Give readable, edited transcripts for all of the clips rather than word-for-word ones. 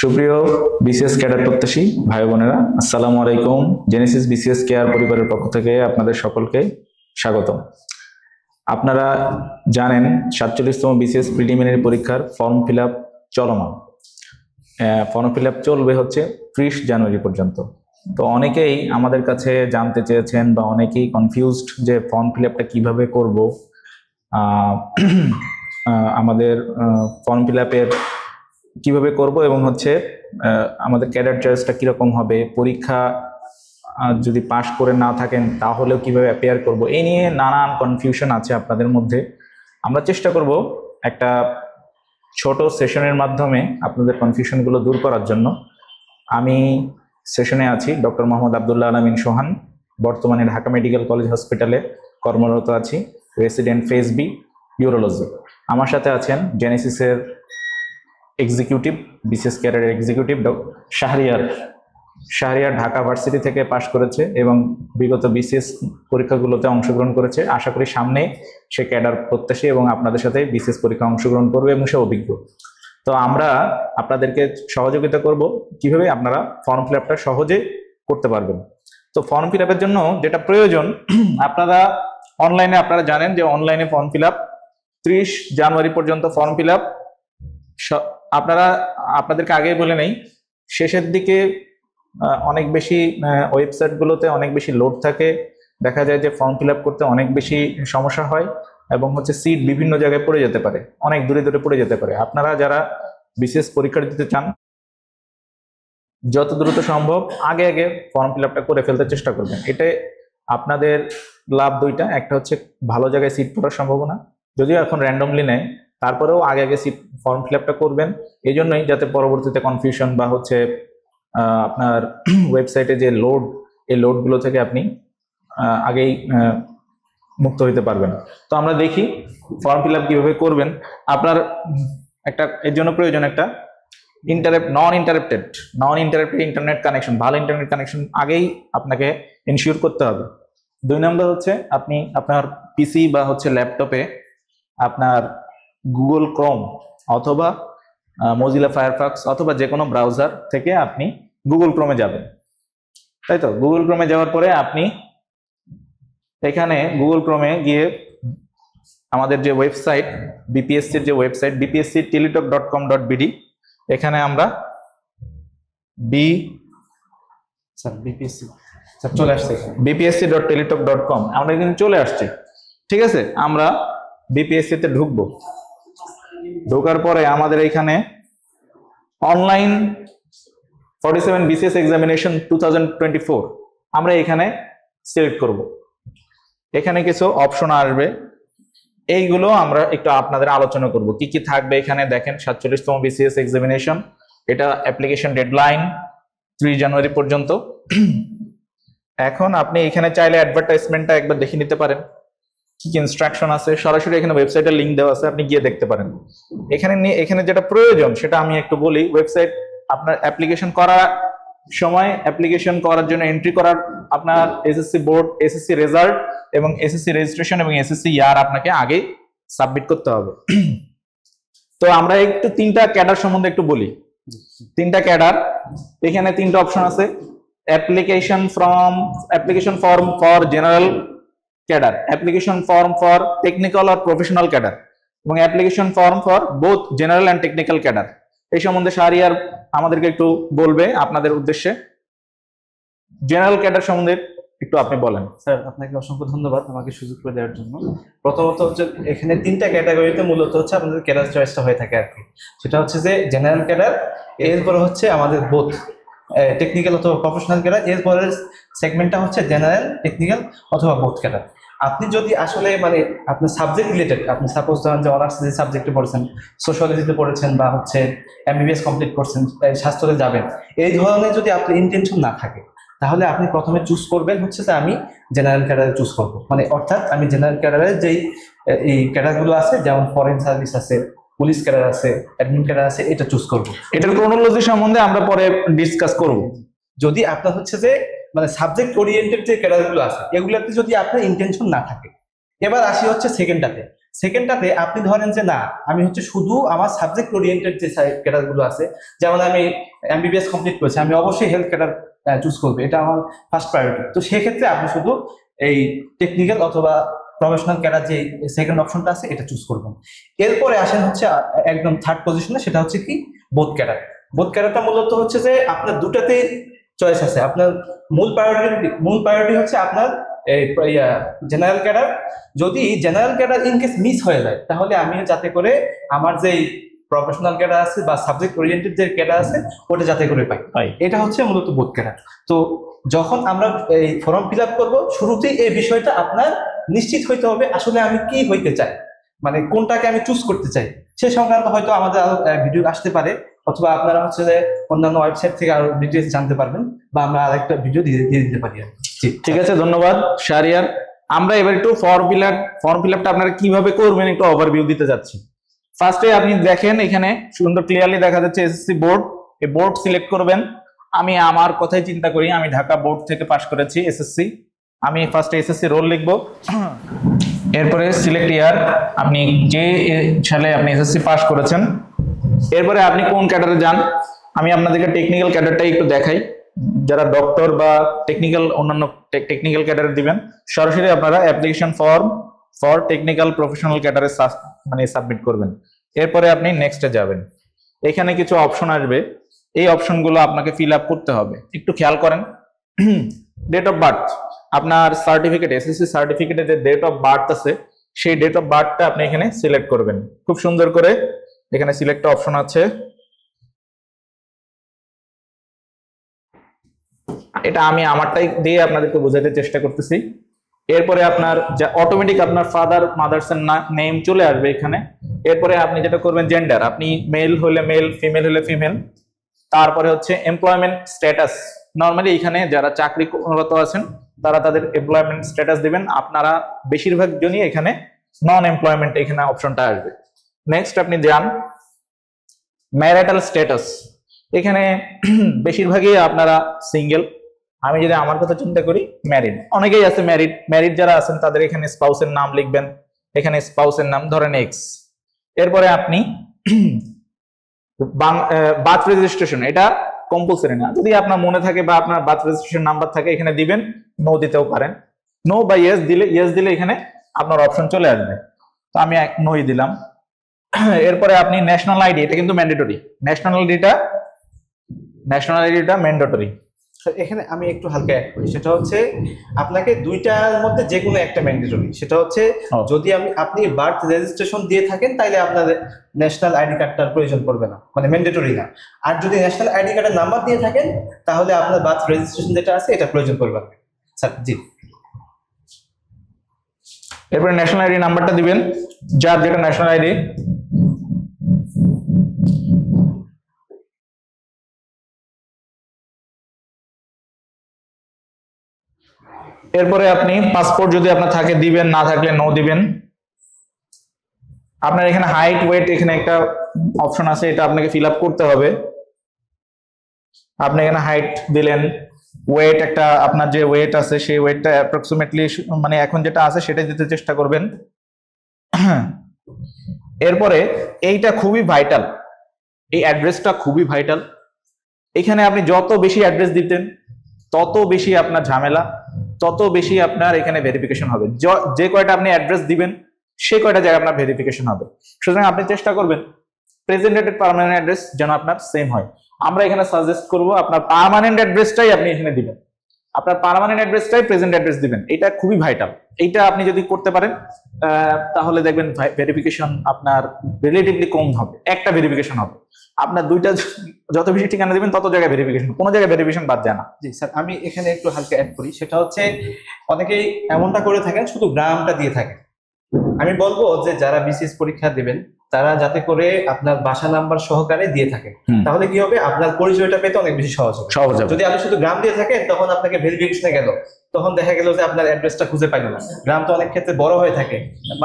সুপ্রিয় BCS cadre প্রত্যাশী ভাই বোনেরা, আসসালামু আলাইকুম। জেনেসিস বিসিএস কেয়ার পরিবারের পক্ষ থেকে আপনাদের সকলকে স্বাগতম। আপনারা জানেন 47তম বিসিএস প্রিলিমিনারি পরীক্ষার ফর্ম ফিল আপ চলমান। ফর্ম ফিল আপ চলবে হচ্ছে 30 জানুয়ারি পর্যন্ত। তো অনেকেই আমাদের কাছে জানতে চেয়েছেন বা অনেকেই কনফিউজড যে ফর্ম ফিল আপটা কিভাবে করব। আমাদের ফর্ম ফিল আপের কিভাবে করব এবং হচ্ছে আমাদের ক্যাডার চয়েসটা কিরকম হবে, পরীক্ষা যদি পাশ করে না থাকেন তাহলেও কিভাবে অ্যাপিয়ার করব, এই নিয়ে নানান কনফিউশন আছে আপনাদের মধ্যে। আমরা চেষ্টা করব একটা ছোট সেশনের মাধ্যমে আপনাদের কনফিউশনগুলো দূর করার জন্য। আমি সেশনে আছি ডক্টর মোহাম্মদ আবদুল্লাহ আলামিন সোহান, বর্তমানে ঢাকা মেডিকেল কলেজ হসপিটালে কর্মরত আছি, রেসিডেন্ট ফেজ বি ইউরোলজি। আমার সাথে আছেন জেনেসিসের এক্সিকিউটিভ, বিসিএস ক্যাডারের এক্সিকিউটিভ শাহরিয়ার ঢাকা ভার্সিটি থেকে পাশ করেছে এবং বিগত বিসিএস পরীক্ষাগুলোতে অংশগ্রহণ করেছে। আশা করি সামনে সে ক্যাডার প্রত্যাশী এবং আপনাদের সাথে বিসিএস পরীক্ষা অংশগ্রহণ করবে এবং সে অভিজ্ঞ। তো আমরা আপনাদেরকে সহযোগিতা করব কিভাবে আপনারা ফর্ম ফিল আপটা সহজে করতে পারবেন। তো ফর্ম ফিল আপের জন্য যেটা প্রয়োজন, আপনারা অনলাইনে, আপনারা জানেন যে অনলাইনে ফর্ম ফিল আপ 30 জানুয়ারি পর্যন্ত ফর্ম ফিল আপ। আপনাদেরকে আগেই বলে নেই, শেষের দিকে অনেক বেশি ওয়েবসাইটগুলোতে অনেক বেশি লোড থাকে, দেখা যায় যে ফর্ম ফিল আপ করতে অনেক বেশি সমস্যা হয় এবং হচ্ছে সিট বিভিন্ন জায়গায় পড়ে যেতে পারে, অনেক দূরে দূরে পড়ে যেতে পারে। আপনারা যারা বিসিএস পরীক্ষা দিতে চান যত দ্রুত সম্ভব আগে আগে ফর্ম ফিল আপটা করে ফেলতে চেষ্টা করবেন। এতে আপনাদের লাভ দুইটা, একটা হচ্ছে ভালো জায়গায় সিট পড়ার সম্ভাবনা, যদিও এখন র্যান্ডমলি নেয়, তারপরেও আগে আগে সিট ফর্ম ফিল আপটা করবেন। এই জন্যই যাতে পরবর্তীতে কনফিউশন বা হচ্ছে আপনার ওয়েবসাইটে যে লোড, এই লোডগুলো থেকে আপনি আগেই মুক্ত হইতে পারবেন। তো আমরা দেখি ফর্ম ফিল আপ কিভাবে করবেন। আপনার এর জন্য প্রয়োজন একটা নন ইন্টারাপ্টেড ইন্টারনেট কানেকশন, ভালো ইন্টারনেট কানেকশন আগেই আপনাকে ইনশিওর করতে হবে। 2 নম্বর হচ্ছে আপনি আপনার পিসি বা হচ্ছে ল্যাপটপে আপনার গুগল ক্রোম অথবা মজিলা ফায়ারফক্স অথবা যে কোনো ব্রাউজার থেকে আপনি গুগল ক্রোমে যাবেন, তাই তো। গুগল ক্রোমে যাওয়ার পরে আপনি এখানে গুগল ক্রোমে গিয়ে আমাদের যে ওয়েবসাইট বিপিএসসির যে ওয়েবসাইট bpscteletalk.com.bd, এখানে আমরা চলে আসছে bpsc.teletalk.com, আমরা কিন্তু চলে আসছি, ঠিক আছে। আমরা বিপিএসসি তে ঢুকবো। ঢোকার পরে আমাদের এখানে অনলাইন 47 বিসিএস এক্সামিনেশন 2024 আমরা এখানে সিলেক্ট করব। এখানে কিছু অপশন আসবে, এইগুলো আমরা একটু আপনাদের আলোচনা করব কি কি থাকবে এখানে। দেখেন 47তম বিসিএস এক্সামিনেশন, এটা অ্যাপ্লিকেশন ডেডলাইন 3 জানুয়ারি পর্যন্ত। এখন আপনি এখানে চাইলে অ্যাডভার্টাইজমেন্টটা একবার দেখে নিতে পারেন, কি কি ইনস্ট্রাকশন আছে। সরাসরি এখানে ওয়েবসাইটের লিংক দেওয়া আছে, আপনি গিয়ে দেখতে পারেন। এখানে যেটা প্রয়োজন সেটা আমি একটু বলি। ওয়েবসাইট আপনার অ্যাপ্লিকেশন করার সময়, অ্যাপ্লিকেশন করার জন্য এন্ট্রি করার আপনার এসএসসি বোর্ড, এসএসসি রেজাল্ট এবং এসএসসি রেজিস্ট্রেশন এবং এসএসসি ইয়ার আপনাকে আগে সাবমিট করতে হবে। তো আমরা একটু 3টা ক্যাডার সম্বন্ধে একটু বলি। 3টা ক্যাডার, এখানে 3টা অপশন আছে। Application form for general cadre, application form for technical আর প্রফেশনাল ক্যাডার এবং application form for both general and technical cadre. এই সম্বন্ধে শাহরিয়ার আমাদেরকে একটু বলবে আপনাদের উদ্দেশ্যে। জেনারেল ক্যাডার সম্বন্ধে একটু আপনি বলেন। স্যার, আপনাকে অসংখ্য ধন্যবাদ আমাকে সুযোগ করে দেওয়ার জন্য। প্রথমত হচ্ছে এখানে 3টা ক্যাটাগরিতে মূলত হচ্ছে আপনাদের ক্যাডার চয়েসটা হয়ে থাকে আর কি। সেটা হচ্ছে যে জেনারেল ক্যাডার, এরপরে হচ্ছে আমাদের বোথ টেকনিক্যাল অথবা প্রফেশনাল ক্যাডার, এরপরে সেগমেন্টটা হচ্ছে জেনারেল, টেকনিক্যাল অথবা বোথ ক্যাডার। আপনি যদি আসলে মানে আপনার সাবজেক্ট রিলেটেড, আপনি সাপোজ ধরেন যে অনার্স যে সাবজেক্টে পড়েছেন, সোশ্যালজিতে পড়েছেন বা হচ্ছে এমবিবিএস কমপ্লিট করছেন, স্বাস্থ্যতে যাবেন, এই ধরনের যদি আপনার ইন্টেনশন না থাকে তাহলে আপনি প্রথমে চুজ করবেন হচ্ছে যে আমি জেনারেল ক্যাডারে চুজ করবো। মানে অর্থাৎ আমি জেনারেল ক্যাডারের যেই এই ক্যাডারগুলো আছে, যেমন ফরেন সার্ভিস আছে, পুলিশ ক্যাডার আছে, অ্যাডমিন ক্যাডার আছে, এটা চুজ করবো। এটার ক্রোনোলজি সম্বন্ধে আমরা পরে ডিসকাস করব। যদি আপনার হচ্ছে যে মানে সাবজেক্ট ওরিয়েন্টেড যে ক্যাডারগুলো আছে, এগুলোতে যদি আপনার ইন্টেনশন না থাকে। এবার আসি হচ্ছে সেকেন্ডটাতে। সেকেন্ডটাতে আপনি ধরেন যে না, আমি হচ্ছে শুধু আমার সাবজেক্ট ওরিয়েন্টেড যে ক্যাডার গুলো আছে, যেমন আমি এমবিবিএস কমপ্লিট করেছি, আমি অবশ্যই হেলথ ক্যাডার চুজ করবো, এটা আমার ফার্স্ট প্রায়োরিটি। তো সেক্ষেত্রে আপনি শুধু এই টেকনিক্যাল অথবা প্রফেশনাল ক্যাডার যে সেকেন্ড অপশনটা আছে এটা চুজ করবেন। এরপরে আসেন হচ্ছে একদম থার্ড পজিশনে, সেটা হচ্ছে কি বোথ ক্যাডার। বোথ ক্যাডারটা মূলত হচ্ছে যে আপনার দুটাতেই চয়েস আছে। আপনার মূল প্রায়োরিটি হচ্ছে আপনার জেনারেল ক্যাডার। যদি general cadre in case miss হয়ে যায়, তাহলে আমি যাতে করে আমার যেই প্রফেশনাল ক্যাডার আছে বা সাবজেক্ট ওরিয়েন্টেড যে ক্যাডার আছে ওটা যাতে করে পাই। এটা হচ্ছে মূলত বোথ ক্যাডার। তো যখন আমরা এই ফর্ম ফিল আপ করবো, শুরুতেই এই বিষয়টা আপনার নিশ্চিত হইতে হবে আসলে আমি কি হইতে চাই, মানে কোনটাকে আমি চুজ করতে চাই। সে সংক্রান্ত হয়তো আমাদের আরো ভিডিও আসতে পারে, অথবা আপনারা হচ্ছে যে অন্যান্য ওয়েবসাইট থেকে আরো ডিটেলস জানতে পারবেন, বা আমরা আরেকটা ভিডিও দিয়ে দিতে পারি। ঠিক আছে, ধন্যবাদ শাহরিয়ার। আমরা এবার একটু ফর্ম ফিল আপটা আপনারা কিভাবে করবেন একটু ওভারভিউ দিতে যাচ্ছি। ফার্স্টে আপনি দেখেন এখানে সুন্দর ক্লিয়ারলি দেখা যাচ্ছে এসএসসি বোর্ড। এই বোর্ড সিলেক্ট করবেন। আমি আমার কথাই চিন্তা করি, আমি ঢাকা বোর্ড থেকে পাশ করেছি এসএসসি। আমি ফার্স্টে এসএসসি রোল লিখবো, এরপরে সিলেক্ট ইয়ার, আপনি যে সালে আপনি এসএসসি পাস করেছেন। এরপরে আপনি কোন ক্যাডারে যান। আমি আপনাদেরকে টেকনিক্যাল ক্যাডারটাই একটু দেখাই। যারা ডক্টর বা টেকনিক্যাল অন্যান্য টেকনিক্যাল ক্যাডারে দিবেন, সরাসরি আপনারা application form for technical professional ক্যাডারে মানে সাবমিট করবেন। এরপরে আপনি নেক্সটে যাবেন। এখানে কিছু অপশন আসবে, এই অপশনগুলো আপনাকে ফিল আপ করতে হবে। একটু খেয়াল করেন। ডেট অফ বার্থ, আপনার সার্টিফিকেট এসএসসি সার্টিফিকেটে যে ডেট অফ বার্থ আছে সেই ডেট অফ বার্থটা আপনি এখানে সিলেক্ট করবেন খুব সুন্দর করে। এখানে সিলেক্ট অপশন আছে, এটা আমি আমারটাই দিয়ে আপনাদেরকে বোঝাতে চেষ্টা করতেছি। এরপরে আপনার যা অটোমেটিক আপনার ফাদার মাদার্স এর নেম চলে আসবে এখানে। এরপরে আপনি যেটা করবেন জেন্ডার, আপনি মেল হলে মেল, ফিমেল হলে ফিমেল। তারপরে হচ্ছে এমপ্লয়মেন্ট স্ট্যাটাস, নর্মালি এখানে যারা চাকরিরত আছেন তারা তাদের এমপ্লয়মেন্ট স্ট্যাটাস দিবেন। আপনারা বেশিরভাগ জনই এখানে নন এমপ্লয়মেন্ট এখানে অপশনটা আসবে। নেক্সট আপনি যান ম্যারিটাল স্ট্যাটাস, এখানে বেশিরভাগই আপনারা সিঙ্গেল। আমি যদি আমার কথা চিন্তা করি, ম্যারিড, অনেকেই আছে ম্যারিড যারা আছেন তাদের এখানে স্পাউসের নাম লিখবেন। এখানে স্পাউসের নাম ধরেন এক্স। এরপরে আপনি বার্থ রেজিস্ট্রেশন, এটা কম্পালসারি না, যদি আপনার মনে থাকে বা আপনার বার্থ রেজিস্ট্রেশন নাম্বার থাকে এখানে দিবেন, নো দিতেও পারেন। নো বা ইয়েস দিলে এখানে আপনার অপশন চলে আসবে। তো আমি নোই দিলাম। এরপরে আপনি ন্যাশনাল আইডি, এটা কিন্তু ম্যান্ডেটরি, ন্যাশনাল আইডিটা ম্যান্ডেটরি। এখানে আমি একটু হালকা অ্যাড করি, সেটা হচ্ছে আপনাকে দুইটার মধ্যে যে কোনো একটা ম্যান্ডেটরি। সেটা হচ্ছে যদি আপনি বার্থ রেজিস্ট্রেশন দিয়ে থাকেন তাহলে আপনার ন্যাশনাল আইডি কার্ডটার প্রয়োজন পড়বে না, মানে ম্যান্ডেটরি না। আর যদি ন্যাশনাল আইডি কার্ডের নাম্বার দিয়ে থাকেন তাহলে আপনার বার্থ রেজিস্ট্রেশন যেটা আছে এটা প্রয়োজন পড়বে না। স্যার জি। এরপরে ন্যাশনাল আইডি নাম্বারটা দিবেন, যার যেটা ন্যাশনাল আইডি। এরপরে আপনি পাসপোর্ট যদি আপনার থাকে দিবেন, না থাকলে নো দিবেন। আপনার এখানে হাইট ওয়েট এখানে একটা অপশন আছে, এটা আপনাকে ফিল আপ করতে হবে। আপনি এখানে হাইট দিলেন, ওয়েট একটা আপনার যে ওয়েট আছে সেই ওয়েটটা অ্যাপ্রক্সিমেটলি মানে এখন যেটা আছে সেটাই দিতে চেষ্টা করবেন। এরপরে এইটা খুবই ভাইটাল, এই অ্যাড্রেসটা খুবই ভাইটাল। এখানে আপনি যত বেশি অ্যাড্রেস দিতেন তত বেশি আপনার ঝামেলা, তত বেশি আপনার এখানে ভেরিফিকেশন হবে। যে কয়টা আপনি অ্যাড্রেস দিবেন সে কয়টা জায়গায় আপনার ভেরিফিকেশন হবে। সুতরাং আপনি চেষ্টা করবেন প্রেজেন্টেড পার্মানেন্ট অ্যাড্রেস যেন আপনার সেম হয়। আমরা এখানে সাজেস্ট করব আপনার পার্মানেন্ট অ্যাড্রেসটাই আপনি এখানে দিবেন, আপনার পার্মানেন্ট অ্যাড্রেসটাই প্রেজেন্ট অ্যাড্রেস দিবেন। এটা খুবই ভাইটাল, এইটা আপনি যদি করতে পারেন তাহলে দেখবেন ভেরিফিকেশন আপনার রিলেটিভলি কম হবে, একটা ভেরিফিকেশন হবে। আপনার দুইটা যত বেশি ঠিকানা দিবেন তত জায়গায় ভেরিফিকেশন, কোনো জায়গায় ভেরিফিকেশন বাদ যায় না। জি স্যার, আমি এখানে একটু হালকা অ্যাড করি, সেটা হচ্ছে অনেকেই এমনটা করে থাকেন শুধু গ্রামটা দিয়ে থাকেন। আমি বলবো যে যারা বিসিএস পরীক্ষা দেবেন তারা যাতে করে আপনার বাসা নাম্বার সহকারে দিয়ে থাকে, তাহলে কি হবে আপনার পরিচয়টা পেতে অনেক বেশি সহজ হবে। যদি আপনি শুধু গ্রাম দিয়ে থাকেন তখন আপনাকে ভেরিফিকেশনে গেল, তখন দেখা গেল যে আপনার অ্যাড্রেসটা খুঁজে পাইল না। গ্রাম তো অনেক ক্ষেত্রে বড় হয়ে থাকে,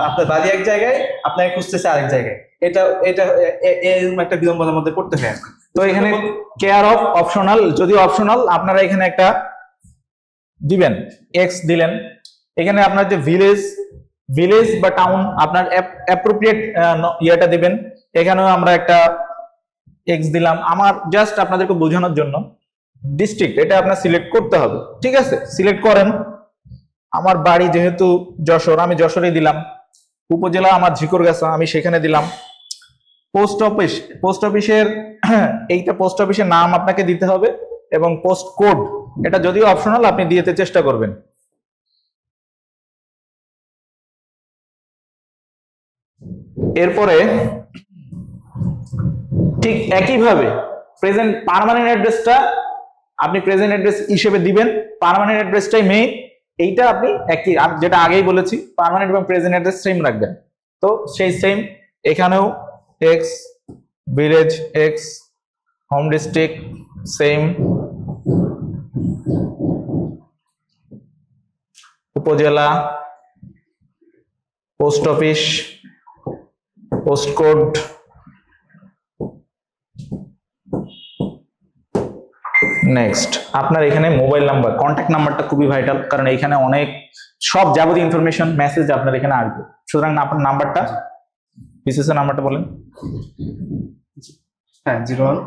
আপনার বাড়ি এক জায়গায় আপনাকে খুঁজতেছে আরেক জায়গায়, এটা এরকম একটা বিড়ম্বনার মধ্যে পড়তে হয়। তো এখানে কেয়ার অফ অপশনাল, যদি অপশনাল আপনারা এখানে একটা দিবেন, এক্স দিলেন। এখানে আপনার যে ভিলেজ বা টাউন আপনার অ্যাপ্রোপ্রিয়েট ইয়েটা দিবেন। এখানেও আমরা একটা এক্স দিলাম, আমার জাস্ট আপনাদেরকে বোঝানোর জন্য। ডিস্ট্রিক্ট এটা আপনার সিলেক্ট করতে হবে, ঠিক আছে? সিলেক্ট করেন। আমার বাড়ি যেহেতু যশোর, আমি যশোরে দিলাম। উপজেলা আমার ঝিকরগাছা, আমি সেখানে দিলাম। পোস্ট অফিস, পোস্ট অফিসের এইটা পোস্ট অফিসের নাম আপনাকে দিতে হবে, এবং পোস্ট কোড এটা যদিও অপশনাল, আপনি দিতে চেষ্টা করবেন। এরপরে ঠিক একইভাবে প্রেজেন্ট পার্মানেন্ট অ্যাড্রেসটা আপনি প্রেজেন্ট অ্যাড্রেস হিসেবে দিবেন। পার্মানেন্ট অ্যাড্রেসটাই মেইন, এইটা আপনি একই যেটা আগেই বলেছি, পার্মানেন্ট এবং প্রেজেন্ট অ্যাড্রেস সেম রাখবেন। তো সেই সেম এখানেও x, village x, home district same, উপজেলা, post office, post code, next আপনার এখানে মোবাইল নাম্বার, কন্ট্যাক্ট নাম্বারটা খুবই ভাইটাল, কারণ এখানে অনেক সব যাবতীয় ইনফরমেশন মেসেজ আপনার এখানে আসবে। সুতরাং আপনার নাম্বারটা, বিসিএস এর নাম্বারটা বলেন। হ্যাঁ, 01।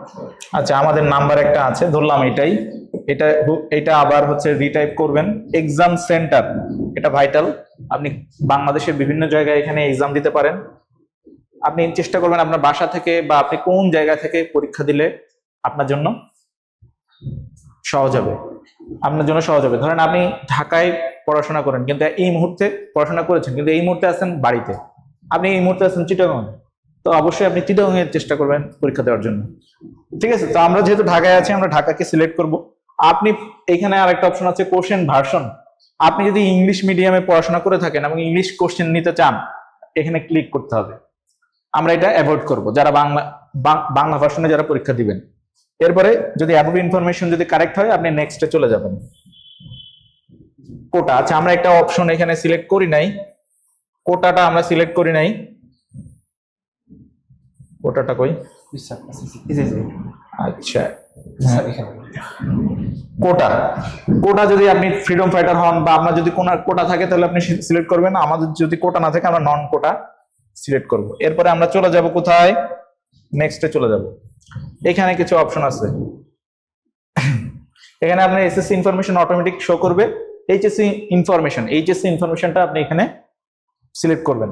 আচ্ছা, আমাদের নাম্বার একটা আছে, ধরলাম এটাই। এটা আবার হচ্ছে রিটাইপ করবেন। এক্সাম সেন্টার, এটা ভাইটাল। আপনি বাংলাদেশের বিভিন্ন জায়গায় এখানে এক্সাম দিতে পারেন। আপনি চেষ্টা করবেন আপনার বাসা থেকে বা আপনি কোন জায়গা থেকে পরীক্ষা দিলে আপনার জন্য সহজ হবে। ধরেন আপনি ঢাকায় পড়াশোনা করেন, কিন্তু এই মুহূর্তে পড়াশোনা করেছেন, কিন্তু এই মুহূর্তে আছেন বাড়িতে, আপনি এই মুহূর্তে আছেন চিটাগং, তো অবশ্যই আপনি চিটাগং এর চেষ্টা করবেন পরীক্ষা দেওয়ার জন্য, ঠিক আছে? তো আমরা যেহেতু ঢাকায় আছি, আমরা ঢাকাকে সিলেক্ট করব। আপনি এখানে আরেকটা অপশন আছে কোশ্চেন ভার্সন। আপনি যদি ইংলিশ মিডিয়ামে পড়াশোনা করে থাকেন এবং ইংলিশ কোশ্চেন নিতে চান, এখানে ক্লিক করতে হবে। আমরা এটা অ্যাভয়েড করব যারা বাংলা ভার্সনে যারা পরীক্ষা দিবেন। এরপরে যদি অ্যাবভ ইনফরমেশন যদি কারেক্ট হয়, আপনি নেক্সটে চলে যাবেন। কোটা, আচ্ছা আমরা একটা অপশন এখানে সিলেক্ট করি নাই, কোটাটা আমরা সিলেক্ট করি নাই। কোটাটা কই? আচ্ছা, কোটা যদি আপনি ফ্রিডম ফাইটার হন বা আপনার যদি কোনো কোটা থাকে তাহলে আপনি সিলেক্ট করবেন। আমাদের যদি কোটা না থাকে, আমরা নন কোটা সিলেক্ট করব। এরপরে আমরা চলে যাব কোথায়? নেক্সটে চলে যাব। এখানে কিছু অপশন আছে, এখানে আপনার এসএসসি ইনফরমেশন অটোমেটিক শো করবে। এইচএসসি ইনফরমেশনটা আপনি এখানে সিলেক্ট করবেন।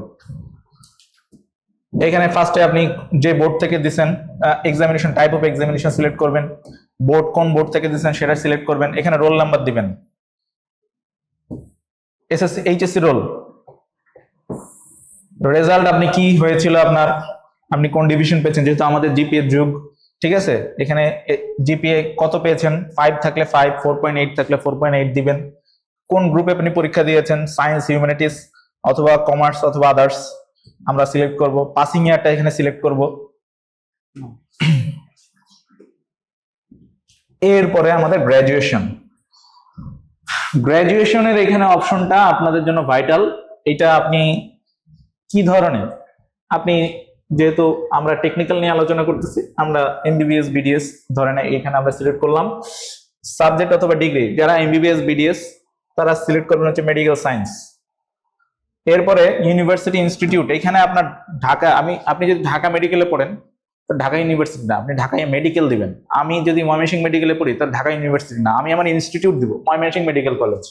এখানে ফার্স্টে আপনি যে বোর্ড থেকে দিবেন, examination type of examination select করবেন, বোর্ড কোন বোর্ড থেকে দিবেন সেটা সিলেক্ট করবেন। এখানে রোল নাম্বার দিবেন, এসএসসি এইচএসসি রোল, রেজাল্ট আপনি কি হয়েছিল আপনার, আপনি কোন ডিভিশন পেয়েছেন, যেহেতু আমাদের জিপিএ যুগ, ঠিক আছে? এখানে জিপিএ কত পেয়েছেন, 5 থাকলে 5, 4.8 থাকলে 4.8 দিবেন। কোন গ্রুপে আপনি পরীক্ষা দিয়েছেন, সায়েন্স, হিউম্যানিটিস অথবা কমার্স অথবা আদার্স, আমরা সিলেক্ট করব। পাসিং ইয়ারটা এখানে সিলেক্ট করব। এরপরে আমাদের গ্র্যাজুয়েশনের এখানে অপশনটা আপনাদের জন্য ভাইটাল। এটা আপনি কি ধরনের, আপনি যেহেতু আমরা টেকনিক্যাল নিয়ে আলোচনা করতেছি, আমরা এমবিবিএস বিডিএস ধরেন এখানে আমরা সিলেক্ট করলাম। সাবজেক্ট অথবা ডিগ্রি, যারা এমবিবিএস বিডিএস তারা সিলেক্ট করবেন হচ্ছে মেডিকেল সায়েন্স। এরপরে ইউনিভার্সিটি ইনস্টিটিউট, এখানে আপনার ঢাকা, আপনি যদি ঢাকা মেডিকেলে পড়েন তো ঢাকা ইউনিভার্সিটি না, আপনি ঢাকায় মেডিকেল দিবেন। আমি যদি ময়মনসিংহ মেডিকেলে পড়ি তাহলে ঢাকা ইউনিভার্সিটি না, আমি আমার ইনস্টিটিউট দিব ময়মনসিংহ মেডিকেল কলেজ।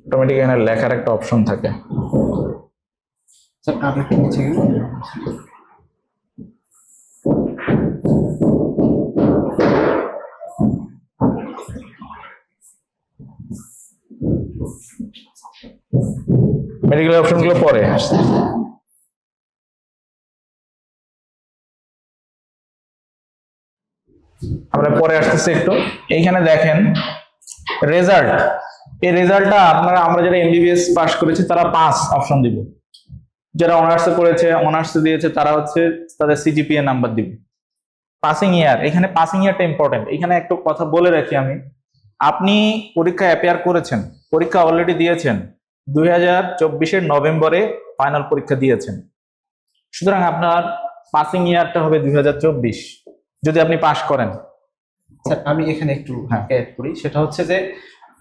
অটোমেটিক এখানে লেখার একটা অপশন থাকে। স্যার আপনি কি নিচে গেলেন? মেডিকেল অপশনগুলো পরে আসছে। আমরা পরে আসতেছি একটু। এইখানে দেখেন রেজাল্ট, এই রেজাল্টটা আমরা যারা এমবিবিএস পাস করেছি তারা 5 অপশন দিব। যারা অনার্সে করেছে, অনার্সে দিয়েছে, তারা হচ্ছে তাদের সিজিপিএ নাম্বার দিবে। পাসিং ইয়ার, এখানে পাসিং ইয়ারটা ইম্পর্টেন্ট। এখানে একটু কথা বলে রাখি আমি, আপনি পরীক্ষা অ্যাপিয়ার করেছেন, পরীক্ষা অলরেডি দিয়েছেন, 2024-এর নভেম্বরে ফাইনাল পরীক্ষা দিয়েছেন, সুতরাং আপনার পাসিং ইয়ারটা হবে 2024 যদি আপনি পাস করেন। স্যার আমি এখানে একটু অ্যাড করি, সেটা হচ্ছে যে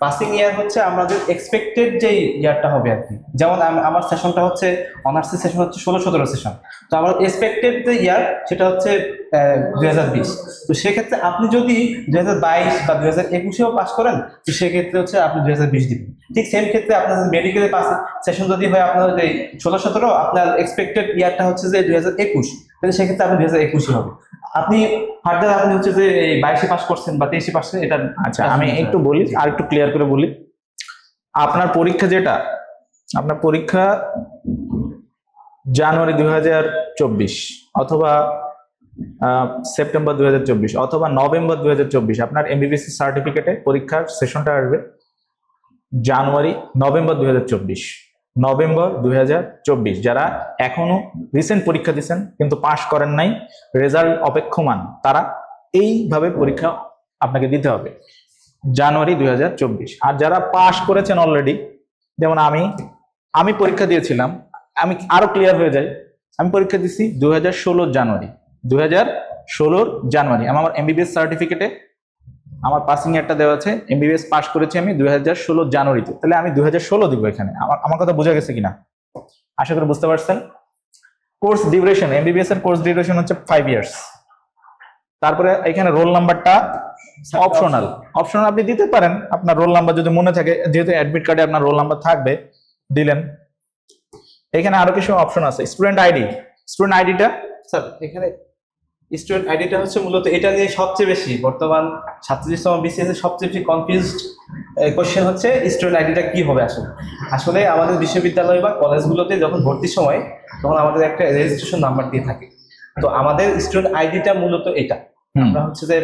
পাসিং ইয়ার হচ্ছে আমাদের এক্সপেক্টেড যে ইয়ারটা হবে আর কি। যেমন আমার সেশনটা হচ্ছে অনার্সের সেশন হচ্ছে 16-17 সেশন, তো আমার এক্সপেক্টেড যে ইয়ার সেটা হচ্ছে 2020। তো সেক্ষেত্রে আপনি যদি 2022 বা 2021-এও পাস করেন, তো সেক্ষেত্রে হচ্ছে আপনি 2020 দিবেন। ঠিক সেম ক্ষেত্রে আপনার মেডিকেলের পাস সেশন যদি হয় আপনার এই 16-17, আপনার এক্সপেক্টেড ইয়ারটা হচ্ছে যে 2021, তাহলে সেক্ষেত্রে আপনার 2021 হবে। আপনি ফার্দার আপনি হচ্ছে যে 22-এ পাস করছেন বা 23-এ পাস করছেন, এটা আচ্ছা আমি একটু বলি, আর একটু ক্লিয়ার করে বলি। আপনার পরীক্ষা যেটা, আপনার পরীক্ষা জানুয়ারি 2024 অথবা সেপ্টেম্বর 2024 অথবা নভেম্বর 2024, আপনার এমবিবিএস সার্টিফিকেটে পরীক্ষার সেশনটা আসবে নভেম্বর 2024। নভেম্বর 2024 যারা এখনো রিসেন্ট পরীক্ষা দিচ্ছেন কিন্তু পাশ করেন নাই, রেজাল্ট অপেক্ষমান, তারা এইভাবে পরীক্ষা আপনাকে দিতে হবে জানুয়ারি 2024। আর যারা পাশ করেছেন অলরেডি, যেমন আমি পরীক্ষা দিয়েছিলাম, আমি আরো ক্লিয়ার হয়ে যাই, আমি পরীক্ষা দিচ্ছি 2016 জানুয়ারি। 2016 জানুয়ারি আমার এমবিবিএস সার্টিফিকেটে আমার পাসিং ইয়ারটা দেওয়া আছে, এমবিবিএস পাস করেছি আমি 2016 জানুয়ারিতে। তাহলে আমি 2016 দিব এখানে। আমার কথা বোঝা গেছে কিনা, আশা করি বুঝতে পারছেন। কোর্স ডিউরেশন, এমবিবিএস এর কোর্স ডিউরেশন হচ্ছে 5 ইয়ার্স। তারপরে এখানে রোল নাম্বারটা অপশনাল, আপনি দিতে পারেন আপনার রোল নাম্বার যদি মনে থাকে, যেহেতু অ্যাডমিট কার্ডে আপনার রোল নাম্বার থাকবে, দিলেন। এখানে আরো কিছু অপশন আছে। স্টুডেন্ট আইডিটা স্যার, এখানে স্টুডেন্ট আইডিটা হচ্ছে মূলত এটা নিয়ে সবচেয়ে বেশি বর্তমান ছাত্রছাত্রী বিসিএস এর সবচেয়ে বেশি কনফিউজড কোশ্চেন হচ্ছে স্টুডেন্ট আইডিটা কি হবে। আসলে আমাদের বিশ্ববিদ্যালয় বা কলেজগুলোতে যখন ভর্তির সময়, তখন আমাদের একটা রেজিস্ট্রেশন নাম্বার দিয়ে থাকে। তো আমাদের স্টুডেন্ট আইডিটা মূলত এটা। আমরা হচ্ছে যে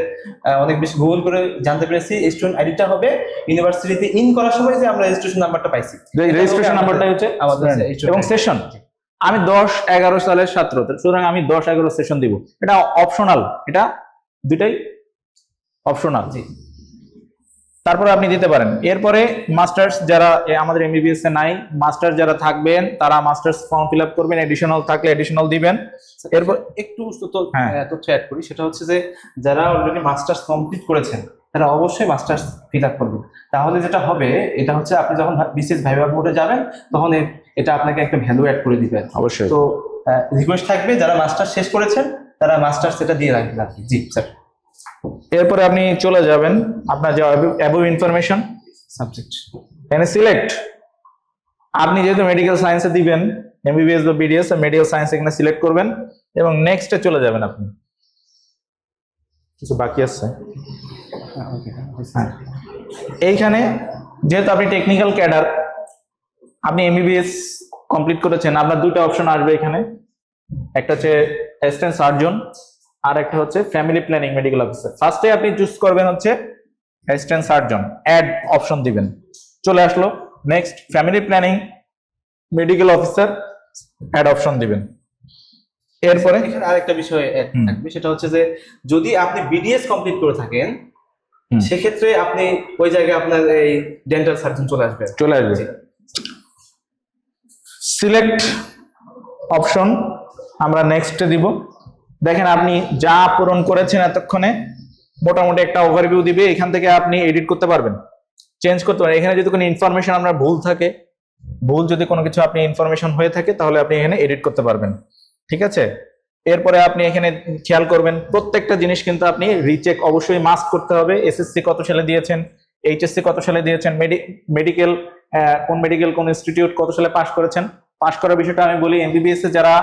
অনেক বেশি গুগল করে জানতে পেরেছি স্টুডেন্ট আইডিটা হবে ইউনিভার্সিটিতে ইন করার সময় যে আমরা রেজিস্ট্রেশন নাম্বারটা পাইছি, রেজিস্ট্রেশন নাম্বারটাই হচ্ছে আমাদের এবং সেশন। আমি 10-11 সালের ছাত্র, সুতরাং আমি 10-11 সেশন দিব। এটা অপশনাল, এটা দুটাই অপশনাল। জি, তারপরে আপনি দিতে পারেন। এরপরে মাস্টার্স যারা আমাদের এমবিবিএস এ নাই, মাস্টার্স যারা থাকবেন তারা মাস্টার্স ফর্ম ফিল আপ করবেন, এডিশনাল থাকলে এডিশনাল দিবেন। এরপর একটু তথ্য অ্যাড করি, সেটা হচ্ছে যে যারা অলরেডি মাস্টার্স কমপ্লিট করেছেন তারা অবশ্যই মাস্টার্স ফিল আপ করবেন। তাহলে যেটা হবে, এটা হচ্ছে আপনি যখন বিসিএস ভাইভা বোর্ডে যাবেন, তখন এটা আপনাকে একটা ভ্যালু অ্যাড করে দিবেন। অবশ্যই। তো রিকোয়েস্ট থাকবে যারা মাস্টার্স শেষ করেছেন তারা মাস্টার্স এটা দিয়ে রাখবেন আর কি। জি স্যার। এরপরে আপনি চলে যাবেন আপনার যে অ্যাবভ ইনফরমেশন সাবজেক্ট, এখানে সিলেক্ট। আপনি যেহেতু মেডিকেল সায়েন্সে দিবেন, এমবিবিএস বা বিডিএস, মেডিকেল সায়েন্স এখানে সিলেক্ট করবেন এবং নেক্সটে চলে যাবেন। আপনি কিছু বাকি আছে এইখানে, যেহেতু আপনি টেকনিক্যাল ক্যাডার, আপনি এমবিবিএস কমপ্লিট করেছেন, আপনার দুটো অপশন আসবে এখানে। একটা হচ্ছে অ্যাসিস্ট্যান্ট সার্জন, আর একটা হচ্ছে ফ্যামিলি প্ল্যানিং মেডিকেল অফিসার। ফার্স্টে আপনি চুজ করবেন হচ্ছে অ্যাসিস্ট্যান্ট সার্জন, অ্যাড অপশন দিবেন, চলে আসলো। Next family planning medical officer, add option দিবেন। এরপরে এখানে আরেকটা বিষয় থাকবে, সেটা হচ্ছে যে যদি আপনি বিডিএস কমপ্লিট করে থাকেন, সেক্ষেত্রে আপনি ওই জায়গায় আপনার এই ডেন্টাল সার্জন চলে আসবে। সিলেক্ট অপশন আমরা নেক্সটে দিব। দেখেন আপনি যা পূরণ করেছেন এতক্ষণে মোটামুটি একটা ওভারভিউ দিবে। এখান থেকে আপনি এডিট করতে পারবেন, চেঞ্জ করতে পারবেন। এখানে যদি কোনো ইনফরমেশন আপনার ভুল থাকে, যদি কোনো কিছু আপনি ইনফরমেশন হয়ে থাকে, তাহলে আপনি এখানে এডিট করতে পারবেন। ঠিক আছে। এরপরে আপনি এখানে খেয়াল করবেন প্রত্যেকটা জিনিস কিন্তু আপনি রিচেক অবশ্যই মাস্ট করতে হবে। এসএসসি কত সালে দিয়েছেন, এইচএসসি কত সালে দিয়েছেন, মেডিকেল কোন মেডিকেল কোন ইনস্টিটিউট কত সালে পাস করেছেন। পাস করার বিষয়টা আমি বলি, এমবিবিএস এ যারা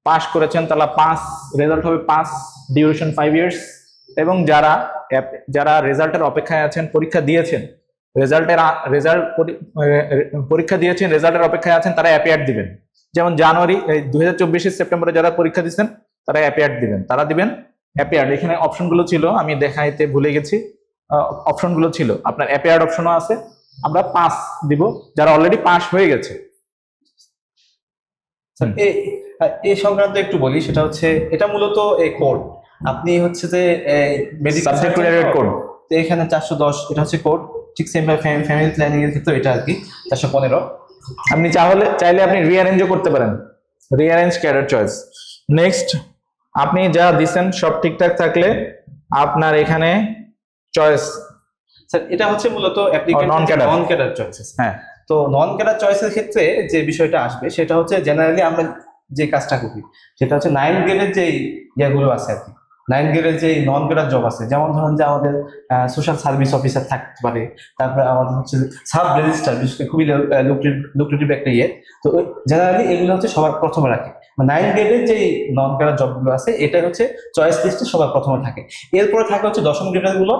পাস করেছেন তারা রেজাল্ট হবে 5, ডিউরেশন 5 ইয়ার্স। এবং যারা রেজাল্টের অপেক্ষায় আছেন, পরীক্ষা দিয়েছেন, পরীক্ষা দিয়েছেন, রেজাল্টের অপেক্ষায় আছেন, তারা অ্যাপিয়ার দিবেন। যেমন জানুয়ারি 2024 সেপ্টেম্বরে যারা পরীক্ষা দিচ্ছেন তারা অ্যাপিয়ার দিবেন, অ্যাপিয়ার। এখানে অপশনগুলো ছিল, আমি দেখাইতে ভুলে গেছি, অপশনগুলো ছিল আপনার অ্যাপিয়ার অপশনও আছে। আমরা 5 দিব যারা অলরেডি পাস হয়ে গেছে। এই সংক্রান্ত একটু বলি, সেটা হচ্ছে এটা মূলত এই কোড, আপনি হচ্ছে যে সাবজেক্ট রিলেটেড কোড, তো এখানে 410 এটা হচ্ছে কোড। ঠিক সেম ফ্যামিলি প্ল্যানিং এর ক্ষেত্রে এটা আর কি 415। আপনি চাইলে আপনি রিঅ্যারেঞ্জও করতে পারেন, রিঅ্যারেঞ্জ ক্যাডার চয়েস। নেক্সট আপনি যা দিচ্ছেন সব ঠিকঠাক থাকলে আপনার এখানে চয়েস স্যার এটা হচ্ছে মূলত non-cadre। Non cadre choices. হ্যাঁ, তো নন ক্যাডার চয়েসের ক্ষেত্রে যে বিষয়টা আসবে সেটা হচ্ছে জেনারেলি আমরা যে কাজটা করি সেটা হচ্ছে 9 গ্রেডের যে ইয়েগুলো আছে আর কি, 9 গ্রেডের যে নন ক্যাডার জব আছে, যেমন ধরুন যে আমাদের সোশ্যাল সার্ভিস অফিসার থাকতে পারে, তারপরে আমাদের হচ্ছে সাব রেজিস্ট্রার, বিশেষ করে খুবই লুক্রেটিভ একটা ইয়ে। তো জেনারেলি এগুলো হচ্ছে সবার প্রথমে রাখে। 9 গ্রেডের যে নন ক্যাডার জবগুলো আছে এটা হচ্ছে চয়েস লিস্টে সবার প্রথমে থাকে। এরপরে থাকে হচ্ছে 10ম গ্রেডের গুলো,